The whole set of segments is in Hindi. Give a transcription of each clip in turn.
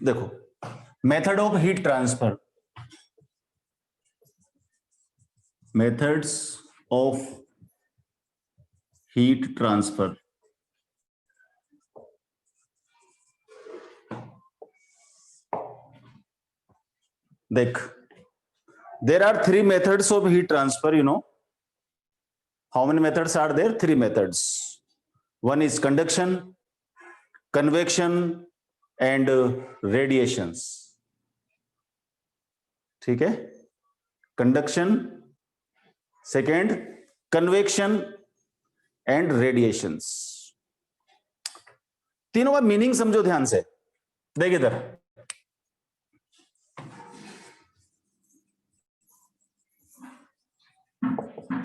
देखो, method of heat transfer, methods of heat transfer. देख, there are three methods of heat transfer, you know. How many methods are there? Three methods. One is conduction, convection and radiations. ठीक है, conduction, second convection and radiations. तीनों का मीनिंग समझो ध्यान से। देख इधर,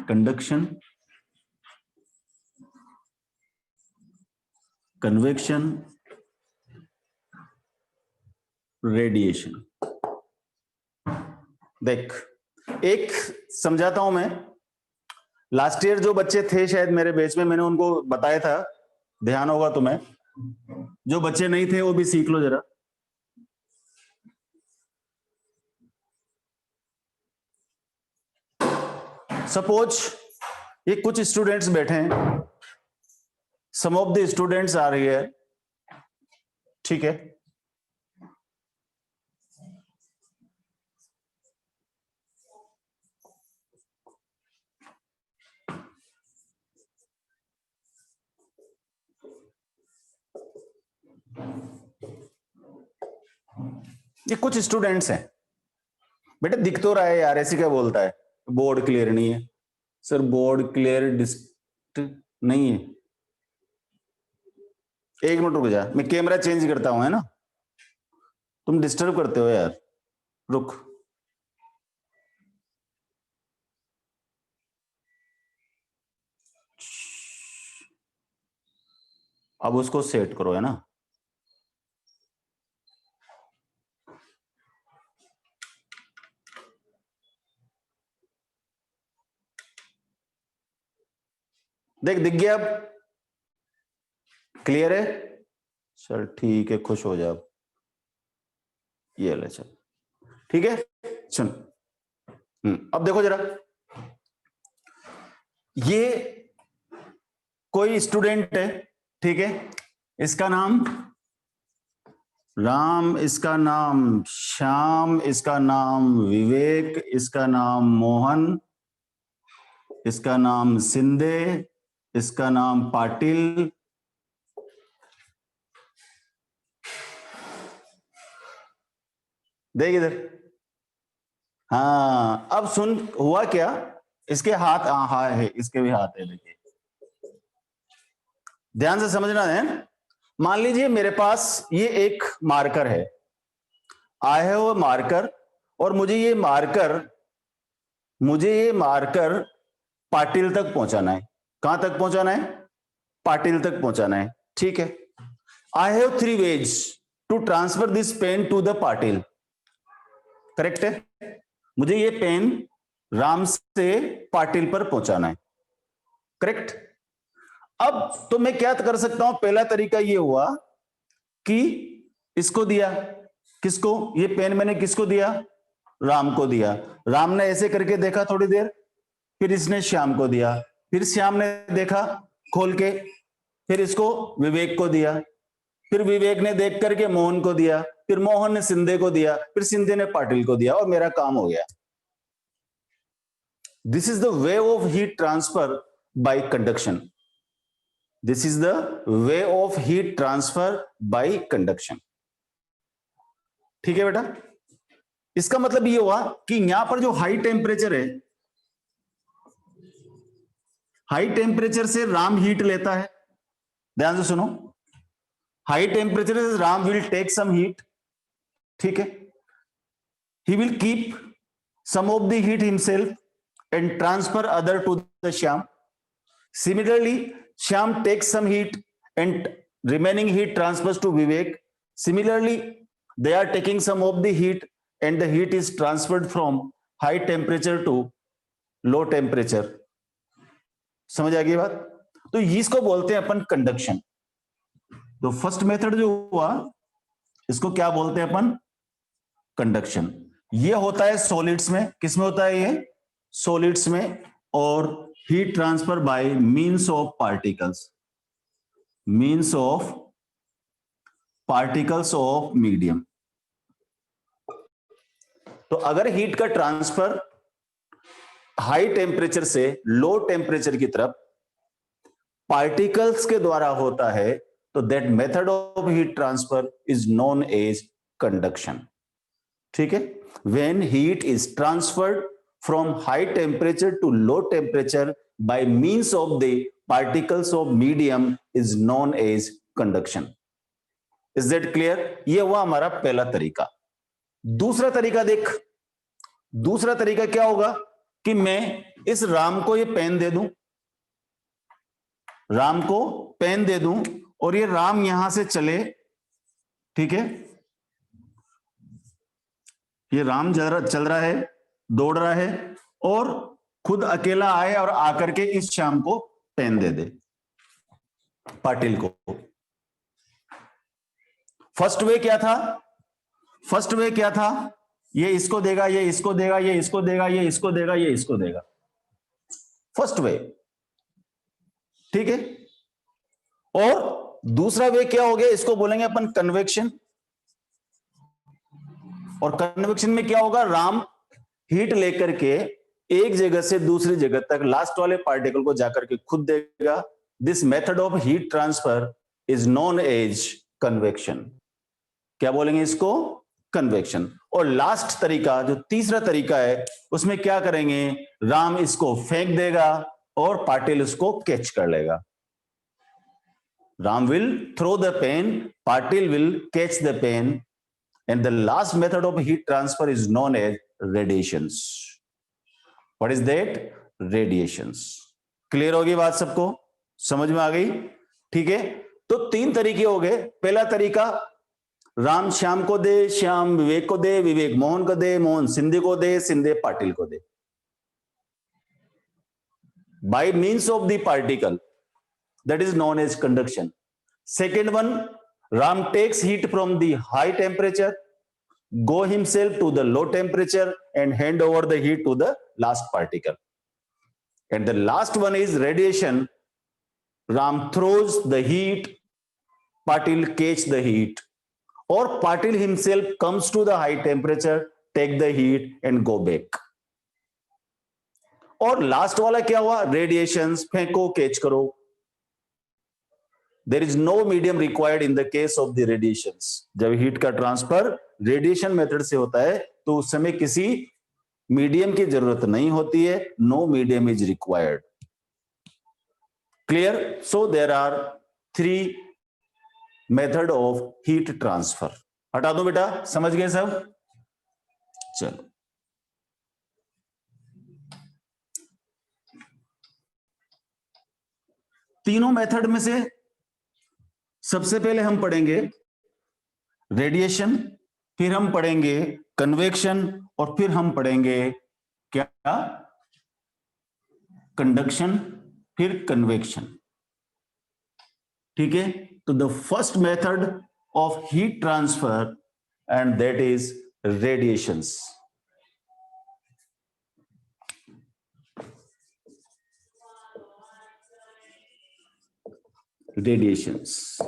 कंडक्शन, कन्वेक्शन, रेडिएशन। देख, एक समझाता हूं मैं। लास्ट ईयर जो बच्चे थे शायद मेरे बैच में, मैंने उनको बताया था, ध्यान होगा तुम्हें। जो बच्चे नहीं थे वो भी सीख लो जरा। सपोज ये कुछ स्टूडेंट्स बैठे हैं, some of the students are here, ठीक है। ये कुछ स्टूडेंट्स हैं बेटा, दिख तो रहा है यार, ऐसे क्या बोलता है बोर्ड क्लियर नहीं है। सर बोर्ड क्लियर नहीं है, एक मिनट रुक जा, मैं कैमरा चेंज करता हूं, है ना, तुम डिस्टर्ब करते हो यार, रुक। अब उसको सेट करो, है ना। देख, दिख गया अब, क्लियर है। चल ठीक है, खुश हो जा। ये ले चल, ठीक है। सुन, अब देखो जरा, ये कोई स्टूडेंट है, ठीक है, इसका नाम राम, इसका नाम श्याम, इसका नाम विवेक, इसका नाम मोहन, इसका नाम सिंधे, इसका नाम पाटिल, देख इधर। हाँ, अब सुन हुआ क्या, इसके हाथ हाँ है, इसके भी हाथ है, देखिए ध्यान से समझना है। मान लीजिए मेरे पास ये एक मार्कर है, आई हैव अ मार्कर, और मुझे ये मार्कर पाटिल तक पहुंचाना है। कहां तक पहुंचाना है? पाटिल तक पहुंचाना है, ठीक है। I have three ways to transfer this pen to the Patil, correct है। मुझे ये पेन राम से पाटिल पर पहुंचाना है, करेक्ट। अब तो मैं क्या कर सकता हूं, पहला तरीका ये हुआ कि इसको दिया, किसको, ये पेन मैंने किसको दिया, राम को दिया। राम ने ऐसे करके देखा थोड़ी देर, फिर इसने श्याम को दिया, फिर श्याम ने देखा खोल के, फिर इसको विवेक को दिया, फिर विवेक ने देख करके मोहन को दिया, फिर मोहन ने सिंधे को दिया, फिर सिंधे ने पाटिल को दिया, और मेरा काम हो गया। This is the way of heat transfer by conduction. This is the way of heat transfer by conduction, ठीक है बेटा। इसका मतलब ये हुआ कि यहां पर जो हाई टेम्परेचर है, हाई टेम्परेचर से राम हीट लेता है, ध्यान से सुनो, हाई टेम्परेचर से Ram will take some heat, ठीक है। He will keep some of the heat himself and transfer other to the Shyam. Similarly Shyam takes some heat and remaining heat transfers to Vivek. Similarly, they are taking some of the heat and the heat is transferred from high temperature to low temperature. समझ आ गई बात? तो इसको बोलते हैं अपन कंडक्शन। तो फर्स्ट मेथड जो हुआ इसको क्या बोलते हैं अपन? कंडक्शन। ये होता है सॉलिड्स में। किसमें होता है ये? सॉलिड्स में। और heat transfer by means of particles, means of particles of medium. तो अगर हीट का ट्रांसफर हाई टेम्परेचर से लो टेम्परेचर की तरफ पार्टिकल्स के द्वारा होता है, तो that method of heat transfer is known as conduction. ठीक है? When heat is transferred from high temperature to low temperature by means of the particles of medium is known as conduction. Is that clear? ये हुआ हमारा पहला तरीका। दूसरा तरीका देख, दूसरा तरीका क्या होगा कि मैं इस राम को ये पेन दे दूं, राम को पेन दे दूं और ये राम यहां से चले, ठीक है? ये राम चल रहा है, दौड़ रहा है और खुद अकेला आए और आकर के इस श्याम को पेन दे दे, पाटिल को। फर्स्ट वे क्या था? फर्स्ट वे क्या था? ये इसको देगा, ये इसको देगा, ये इसको देगा, ये इसको देगा, ये इसको देगा। फर्स्ट वे, ठीक है? और दूसरा वे क्या हो गया? इसको बोलेंगे अपन कन्वेक्शन। और कन्वेक्शन में क्या होगा? राम हीट लेकर के एक जगह से दूसरी जगह तक लास्ट वाले पार्टिकल को जाकर के खुद देगा। This method of heat transfer is known as convection. क्या बोलेंगे इसको? कन्वेक्शन। और लास्ट तरीका, जो तीसरा तरीका है, उसमें क्या करेंगे? राम इसको फेंक देगा और पाटिल इसको कैच कर लेगा। Ram will throw the pen, Patil will catch the pen, and the last method of heat transfer is known as radiations. What is that? Radiations. Clear होगी बात सबको? समझ में आ गई? ठीक है? तो तीन तरीके हो गए। पहला तरीका, राम श्याम को दे, श्याम विवेक को दे, विवेक मोहन को दे, मोहन सिंधे को दे, सिंधे पाटिल को दे, by means of the particle, that is known as conduction. Second one, Ram takes heat from the high temperature, go himself to the low temperature and hand over the heat to the last particle. And the last one is radiation. Ram throws the heat, Patil catch the heat, or Patil himself comes to the high temperature, take the heat and go back. और लास्ट वाला क्या हुआ? रेडिएशंस, फेंको, कैच करो। There is no medium required in the case of the radiations. जब हीट का ट्रांसफर रेडिएशन मेथड से होता है तो उस समय किसी मीडियम की जरूरत नहीं होती है। No medium is required. Clear? So there are 3 method of heat transfer. हटा दो बेटा, समझ गए सब? चलो, तीनों मेथड में से सबसे पहले हम पढ़ेंगे रेडिएशन, फिर हम पढ़ेंगे कन्वेक्शन और फिर हम पढ़ेंगे क्या? कंडक्शन, फिर कन्वेक्शन। ठीक है? तो the first method of heat transfer and that is radiations. Radiations.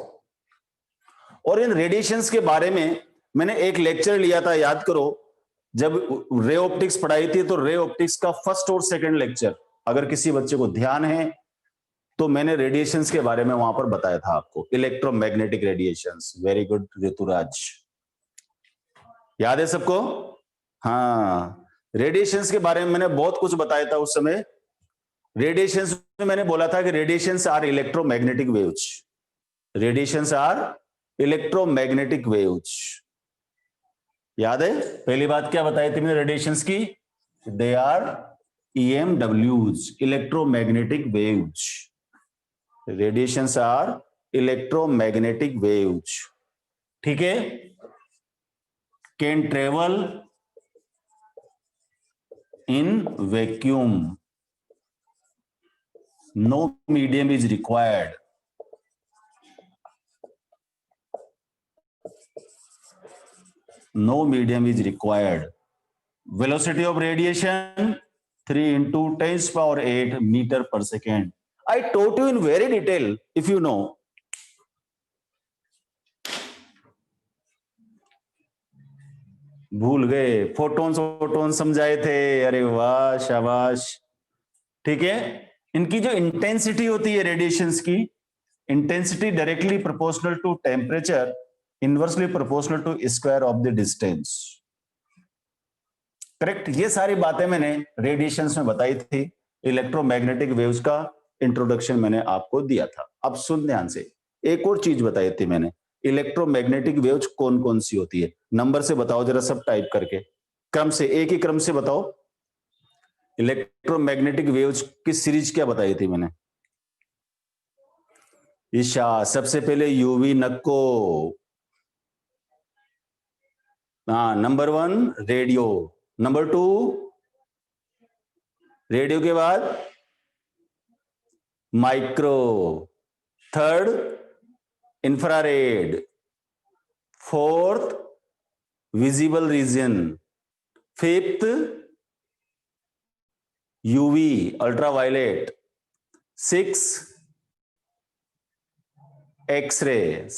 और इन रेडिएशंस के बारे में मैंने एक लेक्चर लिया था, याद करो, जब रे ऑप्टिक्स पढ़ाई थी, तो रे ऑप्टिक्स का फर्स्ट और सेकंड लेक्चर, अगर किसी बच्चे को ध्यान है तो मैंने रेडिएशंस के बारे में वहां पर बताया था आपको। Electromagnetic radiations. Very good Rituraj, याद है सबको? हाँ, रेडिएशंस के बारे में मैंने बहुत कुछ बताया था उस समय। रेडिएशंस में मैंने बोला था कि radiations are electromagnetic waves. Radiations are electromagnetic waves. याद है? पहली बात क्या बताई थी मैंने रेडिएशंस की? They are EMWs, electromagnetic waves. Radiations are electromagnetic waves. ठीक है? Can travel in vacuum, no medium is required. no medium is required. Velocity of radiation 3 into 10 power 8 meter per second. I taught you in very detail, if you know. भूल गए, फोटोन समझाए थे, अरे वाह शाबाश। ठीक है, इनकी जो इंटेंसिटी होती है रेडिएशंस की, intensity directly proportional to temperature, inversely proportional to square of the distance. Correct, ये सारी बातें मैंने रेडिएशंस में बताई थी। इलेक्ट्रोमैग्नेटिक वेव्स का इंट्रोडक्शन मैंने आपको दिया था। अब सुन ध्यान से, एक और चीज बताई थी मैंने, इलेक्ट्रोमैग्नेटिक वेव्स कौन कौन सी होती है। नंबर से बताओ जरा, सब टाइप करके, क्रम से, एक ही क्रम से बताओ। इलेक्ट्रोमैग्नेटिक वेव्स की सीरीज क्या बताई थी मैंने? ईशा, सबसे पहले यूवी नक्को, हाँ, नंबर 1 रेडियो, नंबर 2 रेडियो के बाद micro, third infrared, fourth visible region, fifth UV ultraviolet, 6 x ray,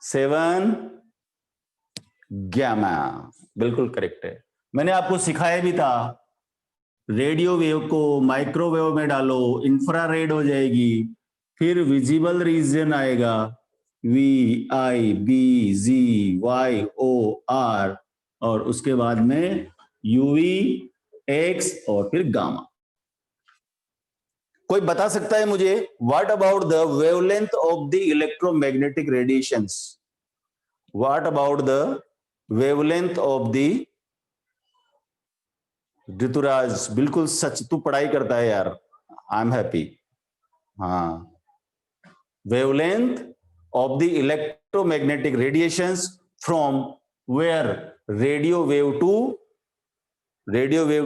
7 gamma. बिल्कुल करेक्ट है। मैंने आपको सिखाया भी था, रेडियो वेव को माइक्रोवेव में डालो, इंफ्रारेड हो जाएगी, फिर विजिबल रीजन आएगा, VIBZYOR, और उसके बाद में यूवी, एक्स और फिर गामा। कोई बता सकता है मुझे, what about the wavelength of the electromagnetic radiations? What about the wavelength of the, Rituraj बिल्कुल सच, तू पढ़ाई करता है यार, आई एम हैप्पी। हाँ, wavelength of the electromagnetic radiations from where radio wave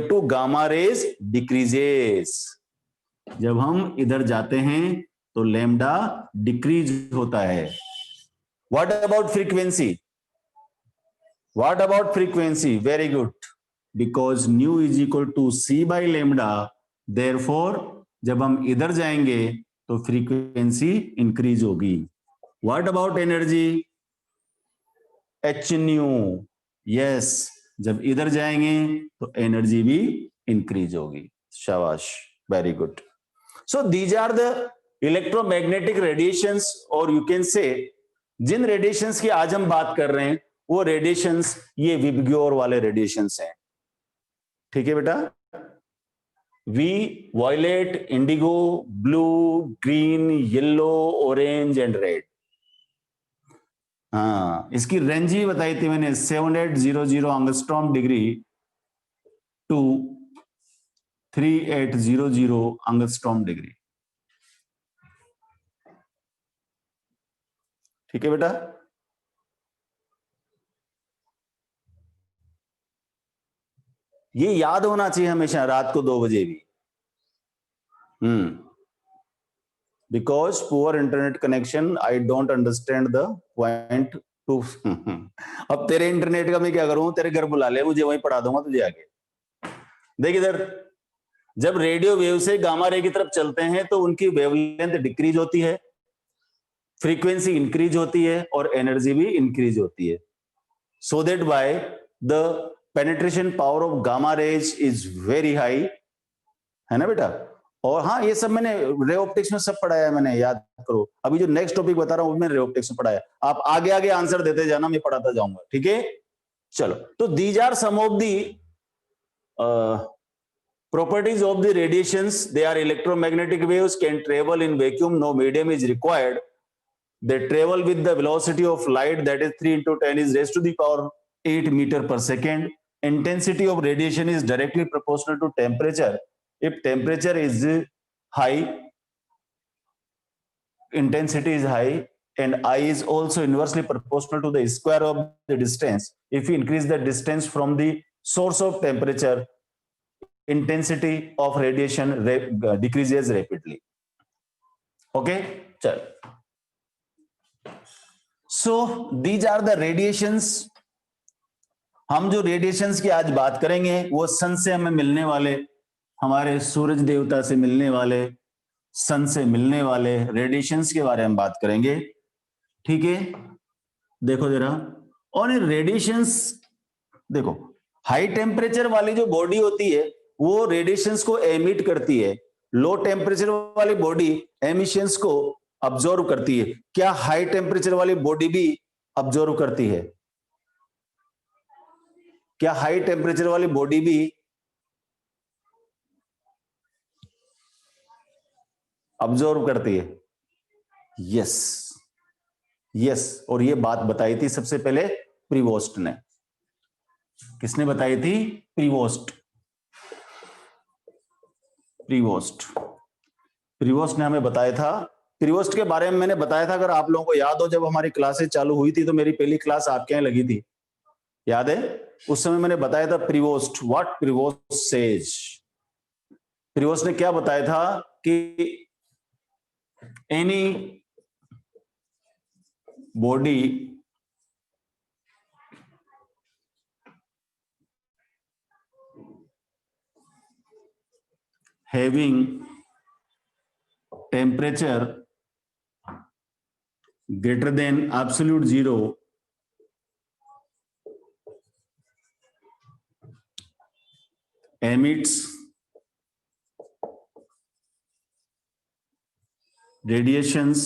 to gamma rays decreases. जब हम इधर जाते हैं तो लैम्डा डिक्रीज होता है। What about frequency? What about frequency? Very good, because nu is equal to C by lambda, therefore जब हम इधर जाएंगे तो फ्रीक्वेंसी इंक्रीज होगी। What about energy? H nu, yes, जब इधर जाएंगे तो एनर्जी भी इंक्रीज होगी। शाबाश, very good. So these are the electromagnetic radiations, और यू कैन से जिन रेडिएशंस की आज हम बात कर रहे हैं वो रेडिएशंस ये विबग्योर वाले रेडिएशंस हैं। ठीक है बेटा, V violet, indigo, blue, green, yellow, orange and red. हाँ, इसकी रेंज ही बताई थी मैंने, 7800 angstrom degree to 3800 angstrom degree. ठीक है बेटा, ये याद होना चाहिए हमेशा, रात को 2 बजे भी। Because poor internet connection, I don't understand the point two. अब तेरे इंटरनेट का मैं क्या करूं, तेरे घर बुला ले मुझे, वहीं पढ़ा दूंगा तुझे आगे। देख इधर, जब रेडियो वेव से गामा रे की तरफ चलते हैं तो उनकी वेवलेंथ डिक्रीज होती है, फ्रीक्वेंसी इंक्रीज होती है और एनर्जी भी इंक्रीज होती है। So that by the penetration power of gamma rays is very high, है ना बेटा। और हाँ, ये सब मैंने रे ऑप्टिक्स में सब पढ़ाया है मैंने, याद करो। अभी जो नेक्स्ट टॉपिक बता रहा हूं वो मैंने रे ऑप्टिक्स में पढ़ाया, आप आगे आगे आंसर देते जाना, मैं पढ़ाता जाऊंगा। ठीक है, चलो। तो these are some of the properties of the radiations. They are electromagnetic waves, can travel in vacuum, no medium is required. They travel with the velocity of light, that is 3 into 10 is raised to the power 8 meter per second. Intensity of radiation is directly proportional to temperature. If temperature is high, intensity is high, and I is also inversely proportional to the square of the distance. If you increase the distance from the source of temperature, intensity of radiation decreases rapidly. Okay, चल। So these are the radiations. हम जो रेडिएशंस की आज बात करेंगे वो सन से हमें मिलने वाले, हमारे सूरज देवता से मिलने वाले, सन से मिलने वाले रेडिएशंस के बारे में बात करेंगे। ठीक है, देखो जरा, और इन रेडिएशंस, देखो हाई टेम्परेचर वाली जो बॉडी होती है वो रेडिएशंस को एमिट करती है, लो टेम्परेचर वाली बॉडी एमिशंस को अब्जॉर्व करती है। क्या हाई टेम्परेचर वाली बॉडी भी अब्जॉर्व करती है? क्या हाई टेम्परेचर वाली बॉडी भी अब्जॉर्व करती है? Yes, yes. और ये बात बताई थी सबसे पहले प्रीवोस्ट ने। किसने बताई थी? प्रीवोस्ट। प्रीवोस्ट ने हमें बताया था। प्रीवोस्ट के बारे में मैंने बताया था, अगर आप लोगों को याद हो, जब हमारी क्लासेस चालू हुई थी तो मेरी पहली क्लास आपके यहाँ लगी थी, याद है? उस समय मैंने बताया था Prevost, what Prevost says. Prevost ने क्या बताया था कि any body having temperature greater than absolute zero emits radiations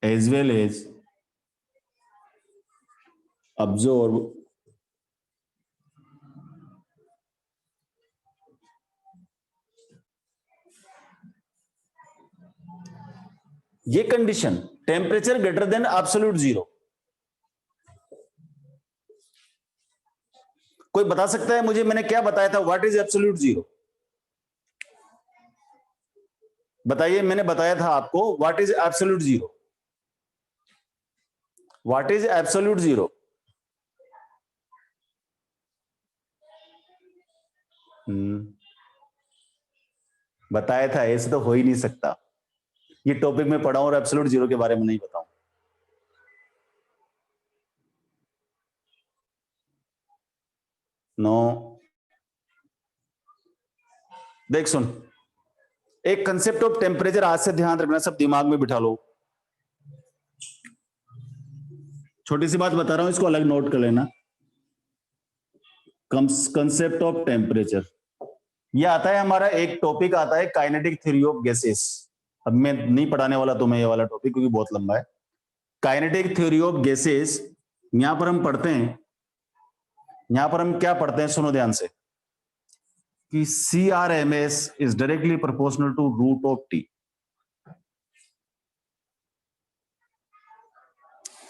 as well as absorb ये condition temperature greater than absolute zero. कोई बता सकता है मुझे, मैंने क्या बताया था? What is absolute zero? बताइए, मैंने बताया था आपको what is absolute zero. What is absolute zero? बताया था, ऐसे तो हो ही नहीं सकता। ये टॉपिक में पढ़ाऊं और एब्सोल्यूट जीरो के बारे में नहीं बताऊं। नो। देख सुन, एक कंसेप्ट ऑफ टेम्परेचर आज से ध्यान रखना, सब दिमाग में बिठा लो। छोटी सी बात बता रहा हूं, इसको अलग नोट कर लेना। कंसेप्ट ऑफ टेम्परेचर, ये आता है हमारा, एक टॉपिक आता है काइनेटिक थ्योरी ऑफ गैसेस। अब मैं नहीं पढ़ाने वाला तुम्हें ये वाला टॉपिक, क्योंकि बहुत लंबा है। काइनेटिक थ्योरी ऑफ गैसेस, यहां पर हम पढ़ते हैं, यहां पर हम क्या पढ़ते हैं, सुनो ध्यान से, कि CRMS is directly proportional to root of T।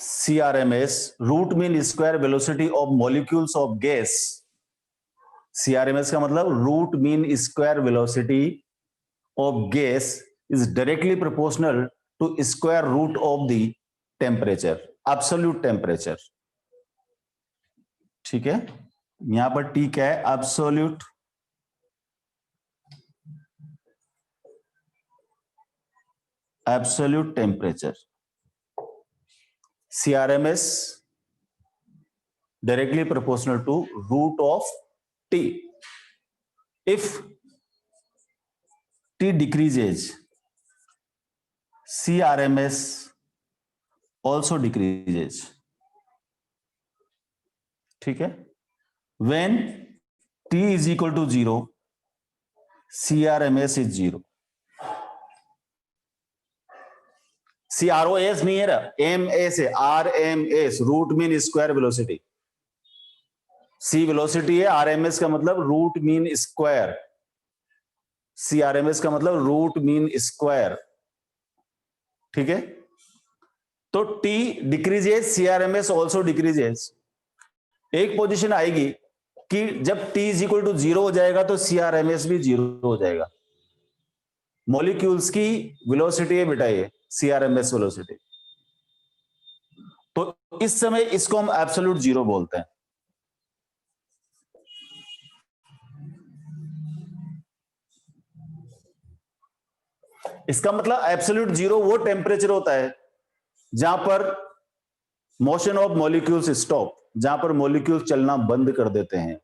CRMS, root mean square velocity of molecules of gas. CRMS का मतलब root mean square velocity of gas is directly proportional to square root of the temperature, absolute temperature. ठीक है, यहां पर T क्या है? Absolute absolute temperature। CRMS directly proportional to root of T। If T decreases, CRMS also decreases। ठीक है, when T is equal to 0, CRMS is 0। CROS नहीं है, MS है, RMS, root mean square velocity. C velocity है, RMS का मतलब रूट मीन स्क्वायर, CRMS का मतलब रूट मीन स्क्वायर। ठीक है, तो T decreases, CRMS also decreases. एक पोजीशन आएगी कि जब T इज इक्वल टू 0 हो जाएगा तो CRMS भी 0 हो जाएगा। मॉलिक्यूल्स की वेलोसिटी है बेटा ये, CRMS वेलोसिटी। तो इस समय इसको हम एब्सोल्यूट जीरो बोलते हैं। इसका मतलब एब्सोल्यूट जीरो वो टेम्परेचर होता है जहां पर मोशन ऑफ मॉलिक्यूल्स स्टॉप, जहां पर मॉलिक्यूल्स चलना बंद कर देते हैं,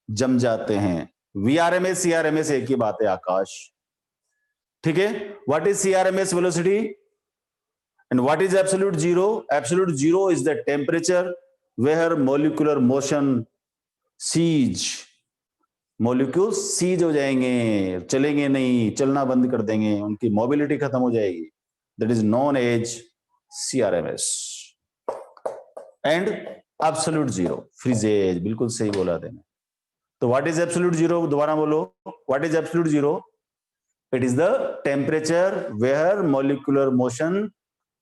जम जाते हैं। वीआरएमएस सीआरएमएस एक ही बात है आकाश, ठीक है। What is CRMS velocity and what is absolute zero? Absolute zero is the temperature where molecular motion cease, molecules cease हो जाएंगे, चलेंगे नहीं, चलना बंद कर देंगे, उनकी मोबिलिटी खत्म हो जाएगी। That is known as CRMS. And absolute zero freezes, बिल्कुल सही बोला देने। तो व्हाट इज एब्सोल्यूट जीरो? दोबारा बोलो, what is absolute zero? It is the temperature where molecular motion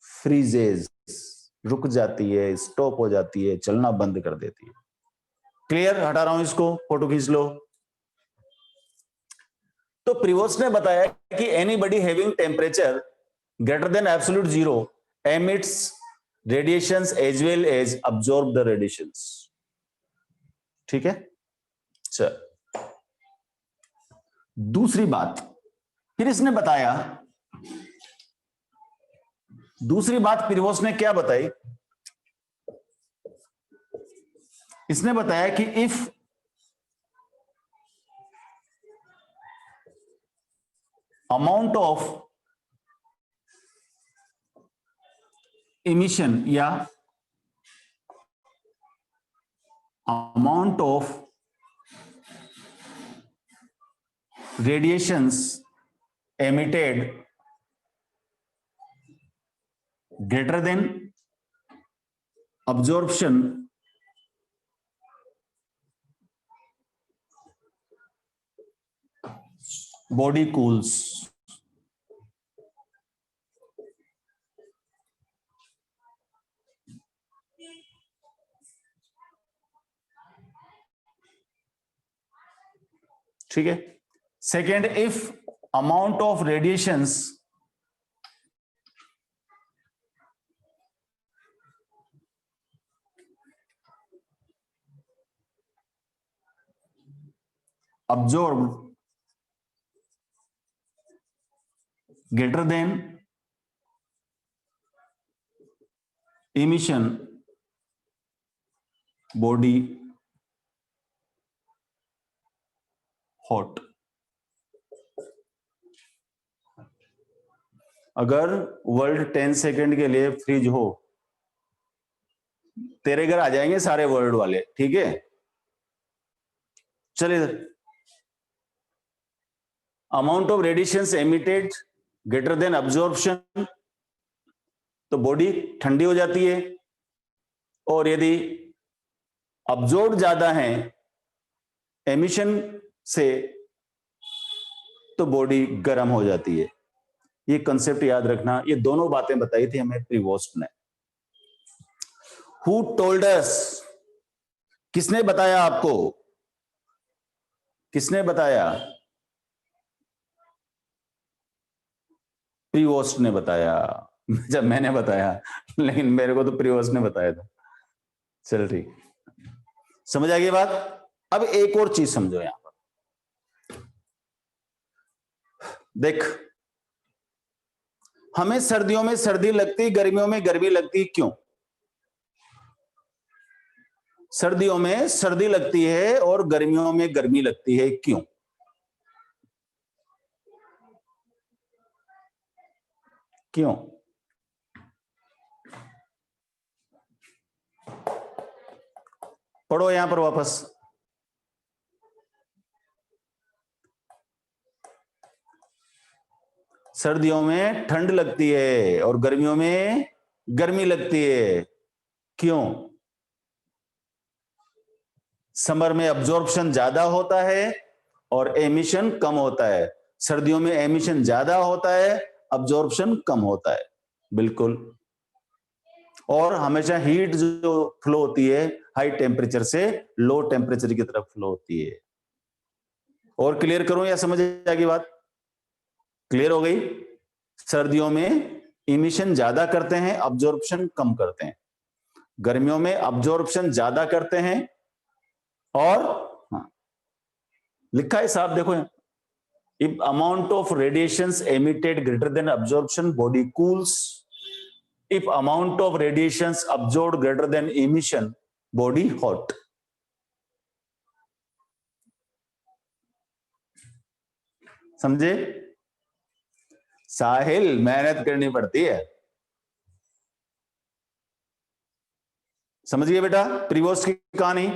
freezes, रुक जाती है, स्टॉप हो जाती है, चलना बंद कर देती है। क्लियर? हटा रहा हूं इसको, फोटो खींच लो। तो प्रिवोस्ट ने बताया कि anybody having temperature greater than absolute zero emits radiations as well as absorb the radiations, ठीक है। चल दूसरी बात फिर इसने बताया, दूसरी बात प्रिवोस्ट ने क्या बताई? इसने बताया कि इफ अमाउंट ऑफ emission या amount of radiations emitted greater than absorption body cools। ठीक है। Second, if amount of radiations absorbed greater than emission body hot। अगर वर्ल्ड 10 सेकंड के लिए फ्रीज हो, तेरे घर आ जाएंगे सारे वर्ल्ड वाले, ठीक है। चलिए, amount of radiations emitted greater than absorption, तो बॉडी ठंडी हो जाती है, और यदि अब्जॉर्ब ज्यादा है एमिशन से तो बॉडी गर्म हो जाती है। ये कंसेप्ट याद रखना। ये दोनों बातें बताई थी हमें प्रिवोस्ट ने। Who told us? किसने बताया आपको? किसने बताया? प्रिवोस्ट ने बताया। जब मैंने बताया, लेकिन मेरे को तो प्रिवोस्ट ने बताया था। चल ठीक, समझ आ गई बात। अब एक और चीज समझो यहां पर। देख, हमें सर्दियों में सर्दी लगती, गर्मियों में गर्मी लगती, क्यों? सर्दियों में सर्दी लगती है और गर्मियों में गर्मी लगती है, क्यों? क्यों? पढ़ो यहां पर वापस। सर्दियों में ठंड लगती है और गर्मियों में गर्मी लगती है, क्यों? समर में अब्जॉर्प्शन ज्यादा होता है और एमिशन कम होता है। सर्दियों में एमिशन ज्यादा होता है, अब्जॉर्प्शन कम होता है। बिल्कुल। और हमेशा हीट जो फ्लो होती है हाई टेम्परेचर से लो टेम्परेचर की तरफ फ्लो होती है। और क्लियर करूं या समझ आ गई बात? क्लियर हो गई? सर्दियों में इमिशन ज्यादा करते हैं, अब्जॉर्प्शन कम करते हैं। गर्मियों में अब्जॉर्प्शन ज्यादा करते हैं और हाँ, लिखा है साहब, देखो If amount of radiations emitted greater than absorption, body cools. If amount of radiations absorbed greater than emission, body hot. समझे? साहिल, मेहनत करनी पड़ती है। समझिए बेटा प्रीवोस्ट की कहानी।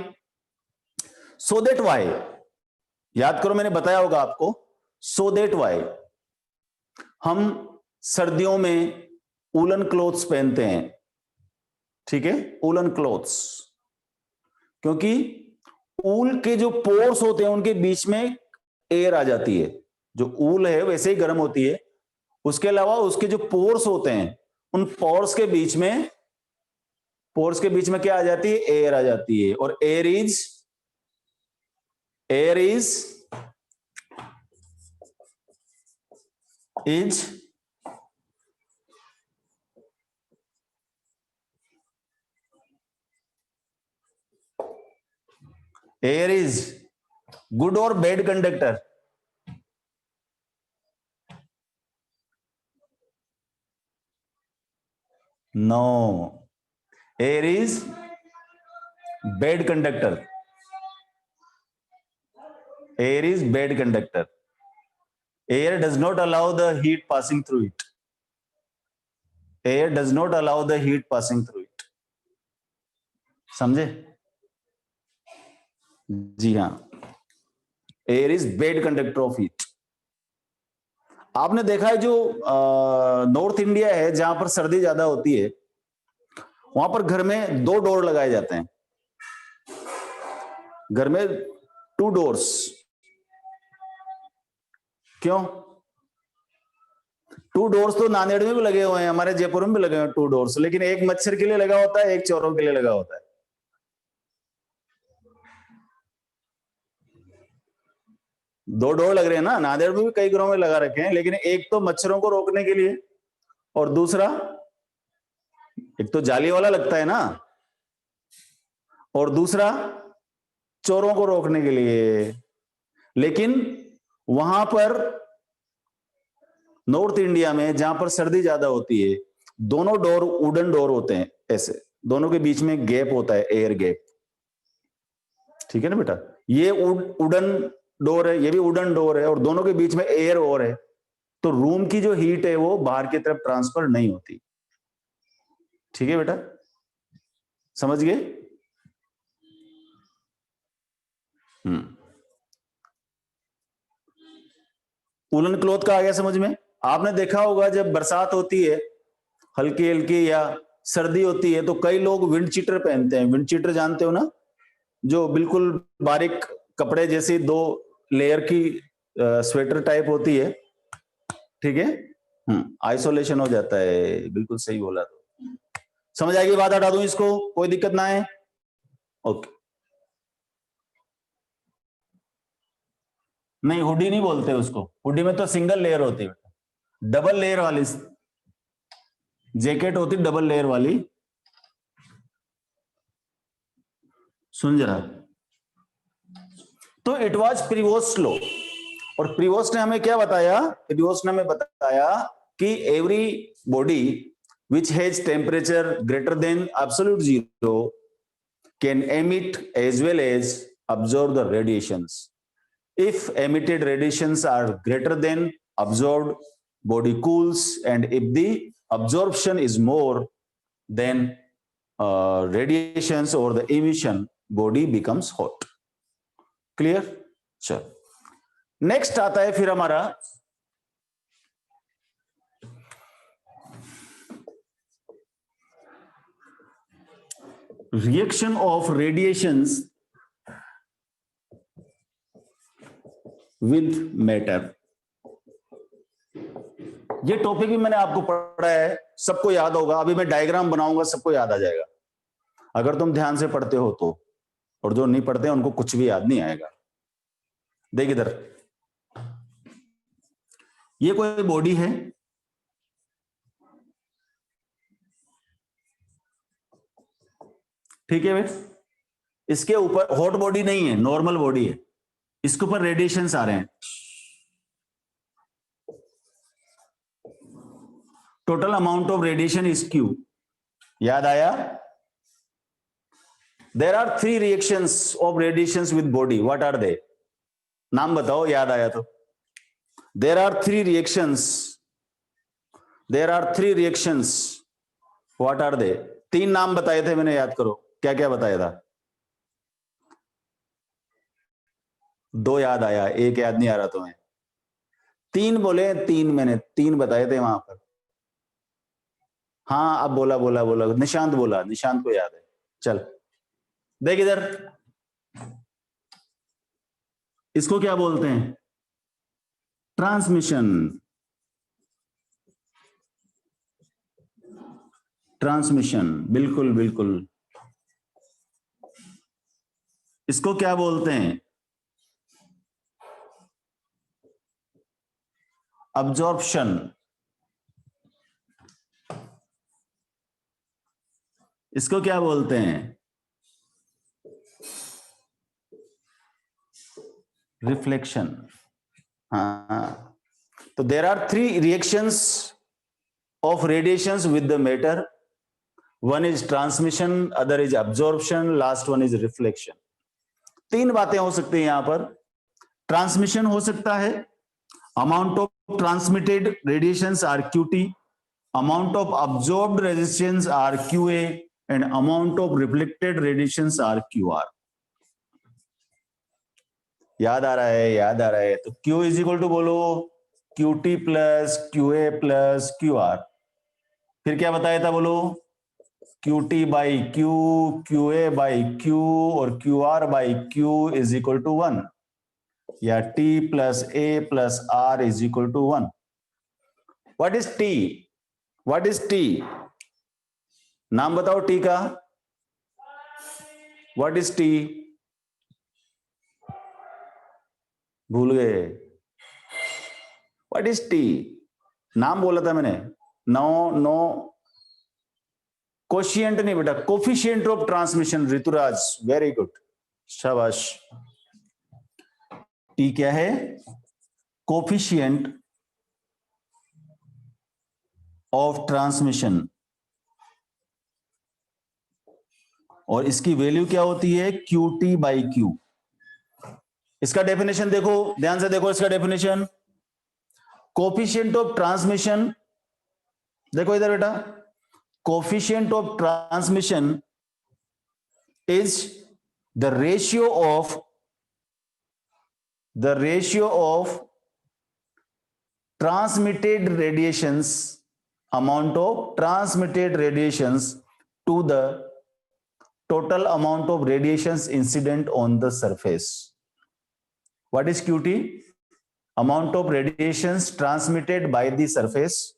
सो दैट वाई, याद करो मैंने बताया होगा आपको, सो दैट वाई हम सर्दियों में वूलन क्लोथ्स पहनते हैं, ठीक है, वूलन क्लोथ्स, क्योंकि ऊल के जो पोर्स होते हैं उनके बीच में एयर आ जाती है। जो ऊल है वैसे ही गर्म होती है, उसके अलावा उसके जो पोर्स होते हैं उन पोर्स के बीच में क्या आ जाती है? एयर आ जाती है। और एयर इज गुड और bad conductor? No, air is bad conductor. Air is bad conductor. Air does not allow the heat passing through it. Air does not allow the heat passing through it. समझे? जी हाँ, air is bad conductor of heat. आपने देखा है जो नॉर्थ इंडिया है जहां पर सर्दी ज्यादा होती है, वहां पर घर में 2 डोर लगाए जाते हैं। घर में 2 डोर्स। क्यों? 2 डोर्स तो नांदेड़ में भी लगे हुए हैं, हमारे जयपुर में भी लगे हुए हैं 2 डोर्स, लेकिन एक मच्छर के लिए लगा होता है, एक चोरों के लिए लगा होता है। 2 डोर लग रहे हैं ना, नांदेड़ में भी कई घरों में लगा रखे हैं, लेकिन एक तो मच्छरों को रोकने के लिए और दूसरा, एक तो जाली वाला लगता है ना, और दूसरा चोरों को रोकने के लिए। लेकिन वहां पर नॉर्थ इंडिया में जहां पर सर्दी ज्यादा होती है, दोनों डोर वुडन डोर होते हैं, ऐसे दोनों के बीच में गैप होता है, एयर गैप। ठीक है ना बेटा? ये वुडन डोर है, ये भी वुडन डोर है, और दोनों के बीच में एयर और है, तो रूम की जो हीट है वो बाहर की तरफ ट्रांसफर नहीं होती। ठीक है बेटा, समझ गए? वुलन क्लॉथ का आ गया समझ में? आपने देखा होगा जब बरसात होती है हल्की हल्की या सर्दी होती है तो कई लोग विंड चीटर पहनते हैं। विंड चीटर जानते हो ना, जो बिल्कुल बारीक कपड़े जैसी 2 लेयर की स्वेटर टाइप होती है। ठीक है, आइसोलेशन हो जाता है, बिल्कुल सही बोला। तो समझ आएगी बात? हटा दूं इसको, कोई दिक्कत ना है? ओके। नहीं, हुडी नहीं बोलते उसको, हुडी में तो सिंगल लेयर होती है, डबल लेयर वाली जैकेट होती, डबल लेयर वाली। सुन जरा, तो इट वाज प्रीवोस्ट लॉ, और प्रीवोस्ट ने हमें क्या बताया? प्रीवोस्ट ने हमें बताया कि every body which has temperature greater than absolute zero can emit as well as absorb the radiations. If emitted radiations are greater than absorbed, body cools, and if the absorption is more than radiations or the emission, body becomes hot. Clear? चलो, नेक्स्ट आता है फिर हमारा reaction of radiations with matter। ये टॉपिक भी मैंने आपको पढ़ा है, सबको याद होगा। अभी मैं डायग्राम बनाऊंगा, सबको याद आ जाएगा अगर तुम ध्यान से पढ़ते हो तो, और जो नहीं पढ़ते उनको कुछ भी याद नहीं आएगा। देख इधर, ये कोई बॉडी है, ठीक है भाई, इसके ऊपर हॉट बॉडी नहीं है, नॉर्मल बॉडी है, इसके ऊपर रेडिएशंस आ रहे हैं। Total amount of radiation is Q। याद आया? There are 3 reactions of radiations with body, what are they? नाम बताओ, याद आया तो। There are 3 reactions, there are 3 reactions, what are they? 3 नाम बताए थे मैंने, याद करो क्या क्या बताया था। 2 याद आया, 1 याद नहीं आ रहा तुम्हें। 3 बोले, 3 मैंने 3 बताए थे वहां पर। हाँ अब बोला बोला बोला, निशांत बोला, निशांत को याद है। चल देख इधर, इसको क्या बोलते हैं? ट्रांसमिशन। ट्रांसमिशन, बिल्कुल बिल्कुल। इसको क्या बोलते हैं? अब्जॉर्प्शन। इसको क्या बोलते हैं? रिफ्लेक्शन। हाँ, तो there are 3 reactions of radiations with the matter. One is transmission, other is absorption, last one is reflection. 3 बातें हो सकती हैं यहां पर। ट्रांसमिशन हो सकता है, amount of transmitted radiations are QT, amount of absorbed radiations are QA and amount of reflected radiations are QR। याद आ रहा है? याद आ रहा है? तो Q इज इक्वल टू बोलो QT plus QA plus QR। फिर क्या बताया था बोलो? QT by Q, QA by Q और QR by Q is equal to 1, या T plus A plus R is equal to 1। What is T? What is T? नाम बताओ T का। What is T? भूल गए? What is T? नाम बोला था मैंने। नो नो, कोशिएंट नहीं बेटा, coefficient of transmission. Rituraj, very good, शाबाश। T क्या है? Coefficient of transmission. और इसकी वैल्यू क्या होती है? QT by Q। इसका डेफिनेशन देखो, ध्यान से देखो इसका डेफिनेशन। कोफिशिएंट ऑफ ट्रांसमिशन, देखो इधर बेटा, coefficient of transmission is the ratio of transmitted radiations, amount of transmitted radiations to the total amount of radiations incident on the surface. What is QT? Amount of radiations transmitted by the surface.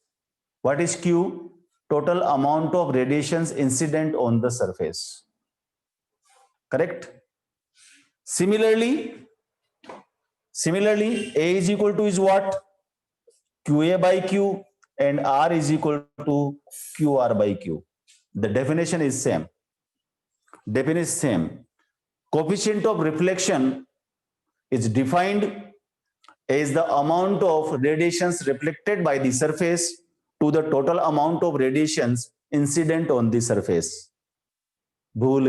What is Q? Total amount of radiations incident on the surface. Correct? Similarly, A is equal to is what? QA by Q, and R is equal to QR by Q. The definition is same. Definition is same. Coefficient of reflection is defined as the amount of radiations reflected by the surface to the total amount of radiations incident on the surface. भूल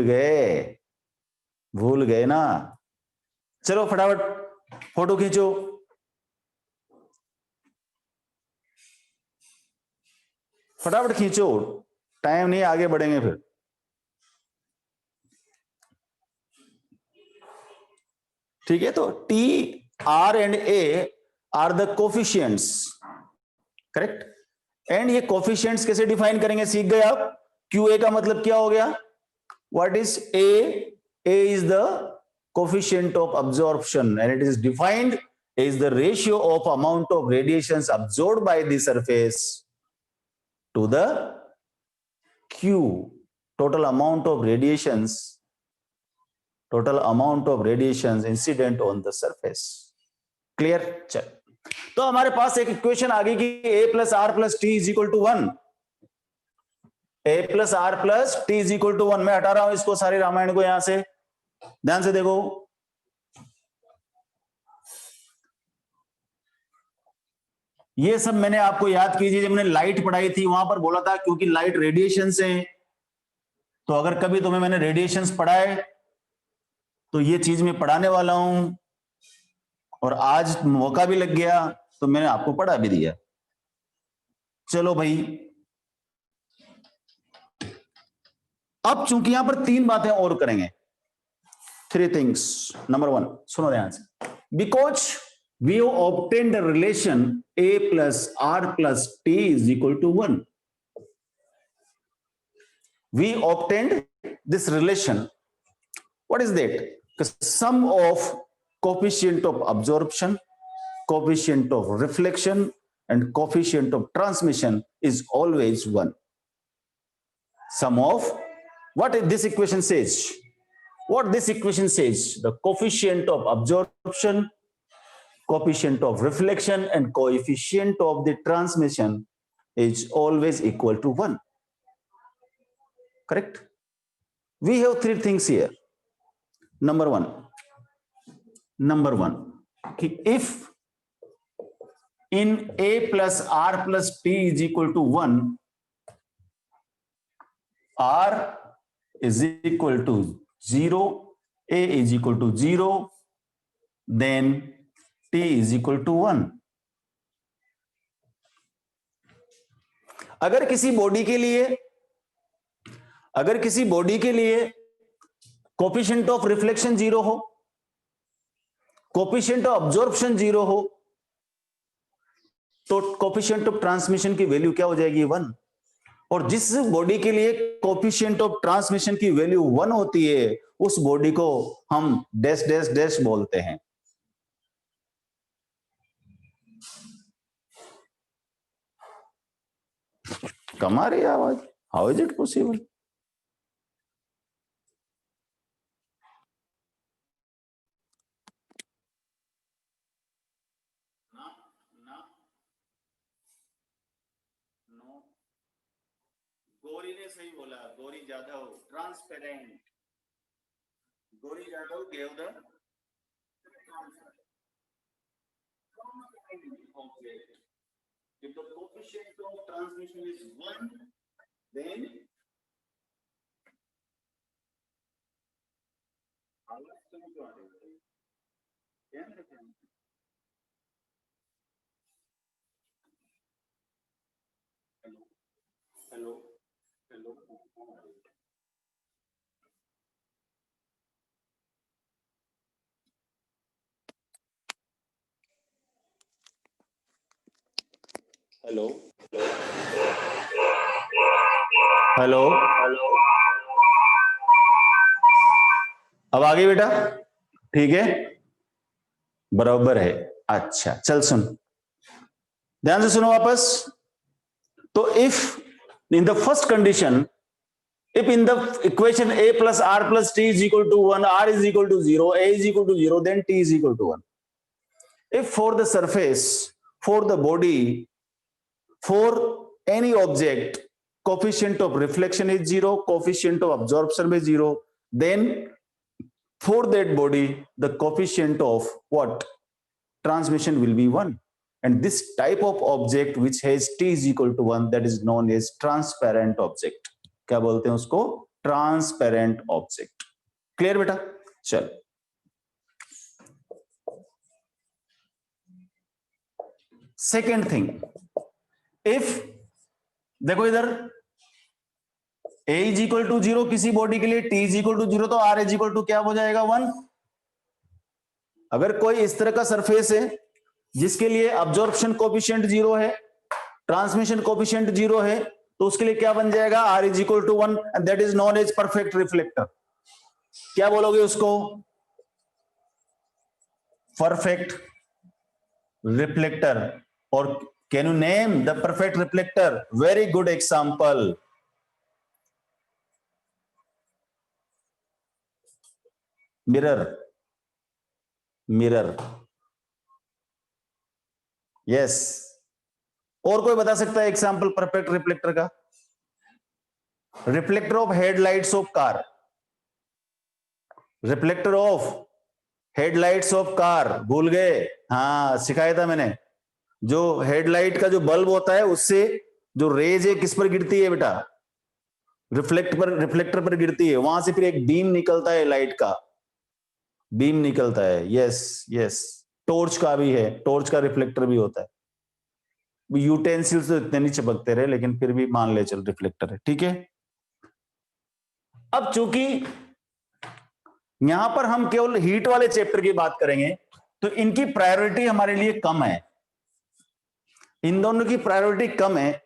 गए ना? चलो फटाफट फोटो खींचो। फटाफट खींचो, टाइम नहीं, आगे बढ़ेंगे फिर। ठीक है, तो T, R and A are the coefficients, correct? And ये कोफिशिएंट्स कैसे डिफाइन करेंगे सीख गए आप। QA का मतलब क्या हो गया? What is A? A is the coefficient of absorption and it is defined as the ratio of amount of radiations absorbed by the surface to the Q, total amount of radiations incident on the surface. Clear? चल, तो हमारे पास एक इक्वेशन आ गई कि A plus R plus T is equal to 1। A plus R plus T is equal to 1। मैं हटा रहा हूं इसको, सारे रामायण को यहां से, ध्यान से देखो। ये सब मैंने आपको याद कीजिए, जब मैंने लाइट पढ़ाई थी वहां पर बोला था क्योंकि लाइट रेडिएशन से, तो अगर कभी तुम्हें मैंने रेडिएशंस पढ़ाए तो ये चीज मैं पढ़ाने वाला हूं, और आज मौका भी लग गया तो मैंने आपको पढ़ा भी दिया। चलो भाई, अब चूंकि यहां पर 3 बातें और करेंगे, 3 थिंग्स। नंबर 1, सुनो ध्यान से, because we have obtained the relation a plus r plus t is equal to 1. We obtained this relation. What is that? The sum of coefficient of absorption, coefficient of reflection, and coefficient of transmission is always 1. Sum of what this equation says? What this equation says? The coefficient of absorption, coefficient of reflection, and coefficient of the transmission is always equal to 1. Correct? We have 3 things here. Number one, if in a plus r plus t is equal to 1, r is equal to 0, a is equal to 0, then t is equal to 1. अगर किसी बॉडी के लिए कोएफिशिएंट ऑफ रिफ्लेक्शन 0 हो, कोएफिशिएंट ऑफ अब्जॉर्प्शन 0 हो, तो कोएफिशिएंट ऑफ ट्रांसमिशन की वैल्यू क्या हो जाएगी? 1। और जिस बॉडी के लिए कोएफिशिएंट ऑफ ट्रांसमिशन की वैल्यू 1 होती है, उस बॉडी को हम डैश डैश डैश बोलते हैं। कम आ रही है आवाज? How is it possible? Gauri ने सही बोला, Gauri Jadhav, transparent. Gauri Jadhav gave the object. If the coefficient of transmission is 1, then hello. Hello hello, अब आ गई बेटा? ठीक है, बराबर है। अच्छा, चल सुन, ध्यान से सुनो वापस। तो if in the first condition, if in the equation a plus r plus t is equal to 1, r is equal to 0, a is equal to 0, then t is equal to 1. If for the surface, for the body, for any object, coefficient of reflection is 0, coefficient of absorption is 0, then for that body the coefficient of what? Transmission will be 1. And this type of object which has t is equal to 1, that is known as transparent object. क्या बोलते हैं उसको? Transparent object. क्लियर बेटा? चल, सेकेंड थिंग, इफ देखो इधर a इज इक्वल टू 0 किसी बॉडी के लिए, t इज इक्वल टू 0, तो r इज इक्वल टू क्या हो जाएगा? 1। अगर कोई इस तरह का सरफेस है जिसके लिए अब्जॉर्प्शन कोएफिशिएंट 0 है, ट्रांसमिशन कोएफिशिएंट 0 है, तो उसके लिए क्या बन जाएगा? r is equal to 1, and that is known as perfect reflector. क्या बोलोगे उसको? Perfect reflector. और can you name the perfect reflector? Very good example, mirror. Mirror, yes. और कोई बता सकता है एग्जांपल परफेक्ट रिफ्लेक्टर का? Reflector of headlights of car, reflector of headlights of car, भूल गए? हाँ, सिखाया था मैंने। जो हेडलाइट का जो बल्ब होता है उससे जो रेज है किस पर गिरती है बेटा, रिफ्लेक्टर पर गिरती है, वहां से फिर एक बीम निकलता है, लाइट का बीम निकलता है। यस यस, टॉर्च का भी है, टॉर्च का रिफ्लेक्टर भी होता है। यूटेंसिल्स तो इतने नहीं चमकते रहे, लेकिन फिर भी मान ले चल रिफ्लेक्टर है, ठीक है। अब चूंकि यहां पर हम केवल हीट वाले चैप्टर की बात करेंगे, तो इनकी प्रायोरिटी हमारे लिए कम है, इन दोनों की प्रायोरिटी कम है।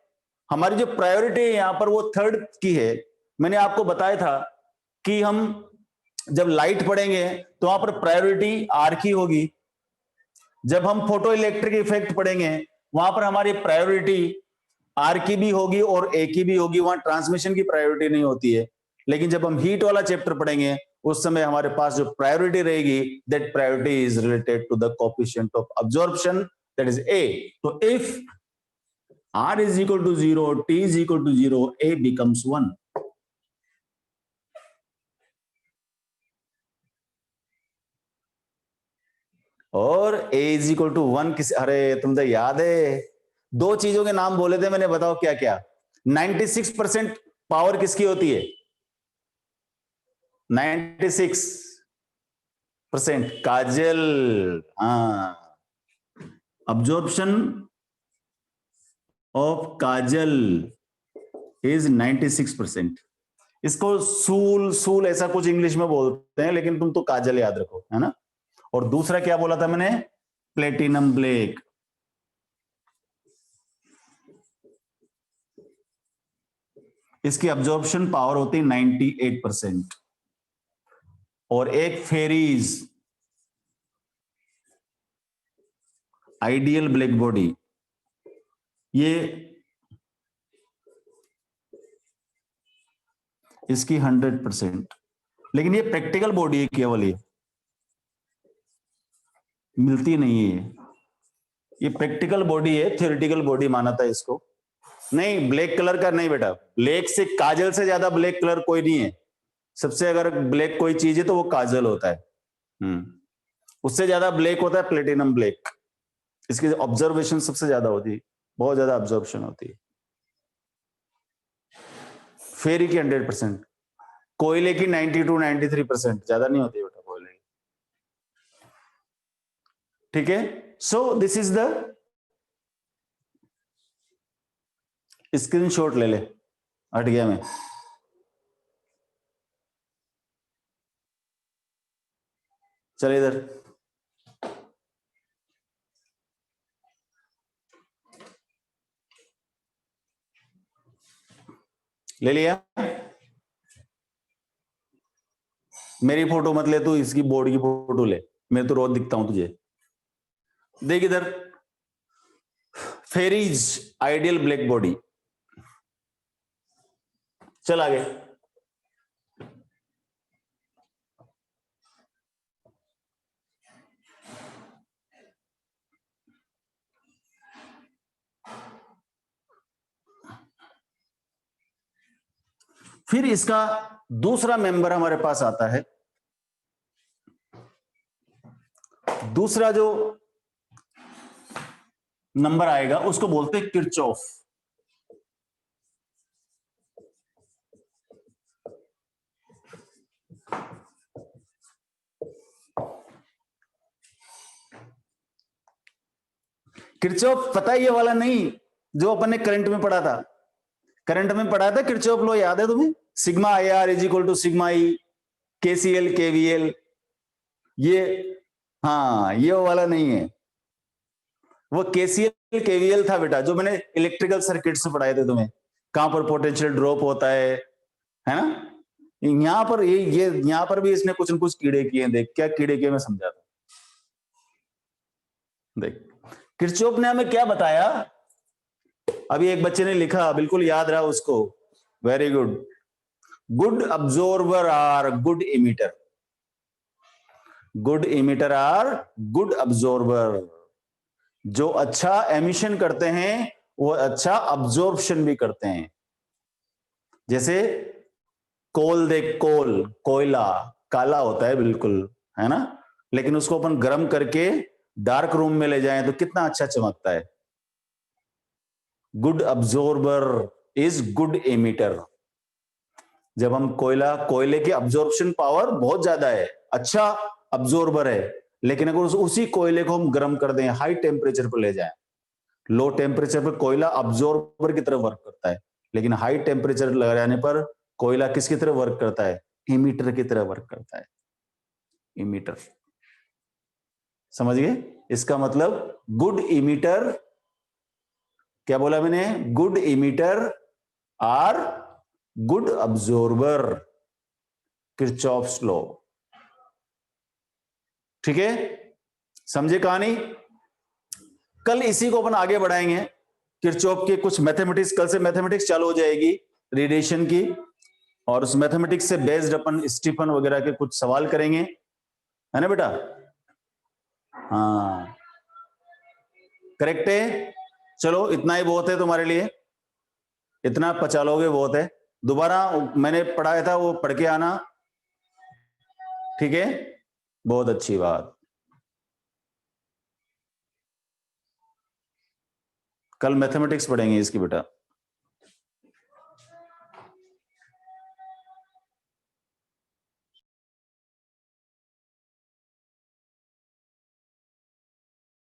हमारी जो प्रायोरिटी है यहां पर वो थर्ड की है। मैंने आपको बताया था कि हम जब लाइट पढ़ेंगे तो वहां पर प्रायोरिटी आर की होगी। जब हम फोटो इलेक्ट्रिक इफेक्ट पढ़ेंगे वहां पर हमारी प्रायोरिटी आर की भी होगी और ए की भी होगी, वहां ट्रांसमिशन की प्रायोरिटी नहीं होती है। लेकिन जब हम हीट वाला चैप्टर पढ़ेंगे उस समय हमारे पास जो प्रायोरिटी रहेगी, that priority is related to the coefficient of absorption, that is A. तो इफ R is equal to 0, T is equal to 0, A becomes 1. और A is equal to 1 किस, अरे तुम तो याद है, दो चीजों के नाम बोले थे मैंने, बताओ क्या क्या। 96% पावर किसकी होती है? 96% काजल। हाँ, अब्जॉर्प्शन ऑफ काजल इज 96%। इसको सूल ऐसा कुछ इंग्लिश में बोलते हैं, लेकिन तुम तो काजल याद रखो, है ना। और दूसरा क्या बोला था मैंने? Platinum black. इसकी अब्जॉर्प्शन पावर होती है 98%। और एक फेरीज आइडियल ब्लैक बॉडी, ये इसकी 100%। लेकिन ये प्रैक्टिकल बॉडी है केवल, ये मिलती नहीं है, ये प्रैक्टिकल बॉडी है, थ्योरेटिकल बॉडी माना था इसको। नहीं, ब्लैक कलर का नहीं बेटा, ब्लैक से काजल से ज्यादा ब्लैक कलर कोई नहीं है। सबसे अगर ब्लैक कोई चीज है तो वो काजल होता है। उससे ज्यादा ब्लैक होता है प्लेटिनम ब्लैक। इसकी ऑब्जर्वेशन सबसे ज्यादा होती है, बहुत ज्यादा ऑब्जर्वेशन होती है। फेरी की 100%, कोयले की 92-93%, ज्यादा नहीं होती बेटा कोयले की, ठीक है। So this is the screenshot, ले ले, हट गया मैं। चल इधर, ले लिया। मेरी फोटो मत ले तू, इसकी बोर्ड की फोटो ले, मैं तो रोज दिखता हूं तुझे। देख इधर, फेरीज आइडियल ब्लैक बॉडी। चल आगे। फिर इसका दूसरा मेंबर हमारे पास आता है। दूसरा जो नंबर आएगा उसको बोलते हैं किरचॉफ। किरचॉफ पता है, ये वाला नहीं जो अपन ने करंट में पढ़ा था। करंट में पढ़ा था किरचॉफ लॉ, याद है तुम्हें? Sigma I R is equal to sigma E KCL KVL. ये, हाँ, ये वाला नहीं है, वो केसीएल केवीएल था बेटा, जो मैंने इलेक्ट्रिकल सर्किट से पढ़ाए थे तुम्हें, कहां पर पोटेंशियल ड्रॉप होता है ना। यहां पर ये यहां पर भी इसने कुछ न कुछ कीड़े किए। देख क्या कीड़े किए, मैं समझाता हूं। देख, किरचॉफ ने हमें क्या बताया, अभी एक बच्चे ने लिखा, बिल्कुल याद रहा उसको, very good. Good absorber are good emitter, good emitter are good absorber. जो अच्छा एमिशन करते हैं वो अच्छा अब्जॉर्प्शन भी करते हैं। जैसे कोल, देख कोल, कोयला काला होता है बिल्कुल, है ना, लेकिन उसको अपन गर्म करके डार्क रूम में ले जाएं तो कितना अच्छा चमकता है। Good absorber is good emitter. जब हम कोयले की अब्जॉर्प्शन पावर बहुत ज्यादा है, अच्छा अब्जॉर्बर है, लेकिन अगर उसी कोयले को हम गर्म कर दें, हाई टेम्परेचर पर ले जाएं, लो टेम्परेचर पर कोयला अब्जॉर्बर की तरह वर्क करता है, लेकिन हाई टेम्परेचर लगा जाने पर कोयला किसकी तरह वर्क करता है? इमीटर की तरह वर्क करता है। इमीटर, समझ गए? इसका मतलब गुड इमीटर, क्या बोला मैंने? Good emitter are good absorber, Kirchhoff's law. ठीक है, समझे कहानी? कल इसी को अपन आगे बढ़ाएंगे, किरचॉफ के कुछ मैथमेटिक्स, कल से मैथमेटिक्स चालू हो जाएगी रेडिएशन की, और उस मैथमेटिक्स से बेस्ड अपन स्टीफन वगैरह के कुछ सवाल करेंगे, है ना बेटा? हाँ, करेक्ट है। चलो इतना ही बहुत है तुम्हारे लिए, इतना पचा लोगे बहुत है। दोबारा मैंने पढ़ाया था वो पढ़ के आना, ठीक है? बहुत अच्छी बात। कल मैथमेटिक्स पढ़ेंगे इसकी बेटा।